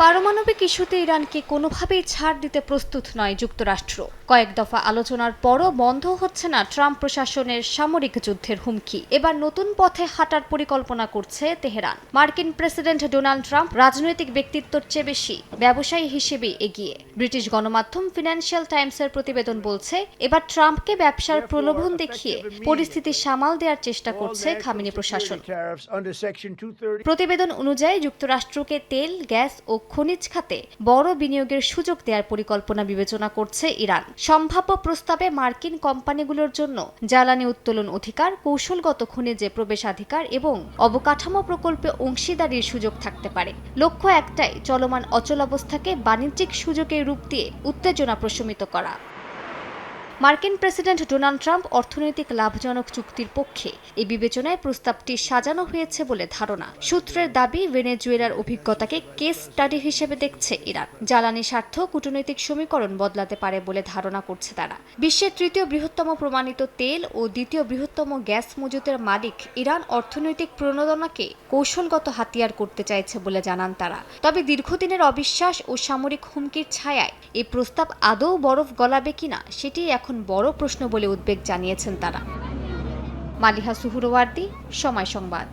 পারমাণবিক ইস্যুতে ইরানকে কোনোভাবেই ছাড় দিতে প্রস্তুত নয় যুক্তরাষ্ট্র। কয়েক দফা আলোচনার পরও বন্ধ হচ্ছে না ট্রাম্প প্রশাসনের সামরিক যুদ্ধের হুমকি। এবার নতুন পথে হাঁটার পরিকল্পনা করছে তেহরান। মার্কিন প্রেসিডেন্ট ডোনাল্ড ট্রাম্প রাজনৈতিক ব্যক্তিত্বের চেয়ে বেশি ব্যবসায়ী হিসেবে এগিয়ে। ব্রিটিশ গণমাধ্যম ফিনান্সিয়াল টাইমসের প্রতিবেদন বলছে, এবার ট্রাম্পকে ব্যবসার প্রলোভন দেখিয়ে পরিস্থিতি সামাল দেওয়ার চেষ্টা করছে খামেনি প্রশাসন। প্রতিবেদন অনুযায়ী যুক্তরাষ্ট্রকে তেল, গ্যাস ও খনিজ খাতে বড় বিনিয়োগের সুযোগ দেওয়ার পরিকল্পনা বিবেচনা করছে ইরান। সম্ভাব্য প্রস্তাবে মার্কিন কোম্পানিগুলোর জন্য জ্বালানি উত্তোলন অধিকার, কৌশলগত খনিজে প্রবেশাধিকার এবং অবকাঠামো প্রকল্পে অংশীদারির সুযোগ থাকতে পারে। লক্ষ্য একটাই, চলমান অচলাবস্থাকে বাণিজ্যিক সুযোগের রূপ দিয়ে উত্তেজনা প্রশমিত করা। মার্কিন প্রেসিডেন্ট ডোনাল্ড ট্রাম্প অর্থনৈতিক লাভজনক চুক্তির পক্ষে এই বিবেচনায় প্রস্তাবটি সাজানো হয়েছে বলে ধারণা। সূত্রের দাবি, ভেনেজুয়েলার অভিজ্ঞতাকে কেস স্টাডি হিসেবে দেখছে ইরান। জ্বালানি স্বার্থ কূটনৈতিক সমীকরণ বদলাতে পারে বলে ধারণা করছে তারা। বিশ্বের তৃতীয় বৃহত্তম প্রমাণিত তেল ও দ্বিতীয় বৃহত্তম গ্যাস মজুতের মালিক ইরান অর্থনৈতিক প্রণোদনাকে কৌশলগত হাতিয়ার করতে চাইছে বলে জানান তারা। তবে দীর্ঘদিনের অবিশ্বাস ও সামরিক হুমকির ছায়ায় এই প্রস্তাব আদৌ বরফ গলাবে কিনা সেটি এখন বড় প্রশ্ন বলে উদ্বেগ জানিয়েছেন তারা। মালিহা সুহরাওয়ার্দী, সময় সংবাদ।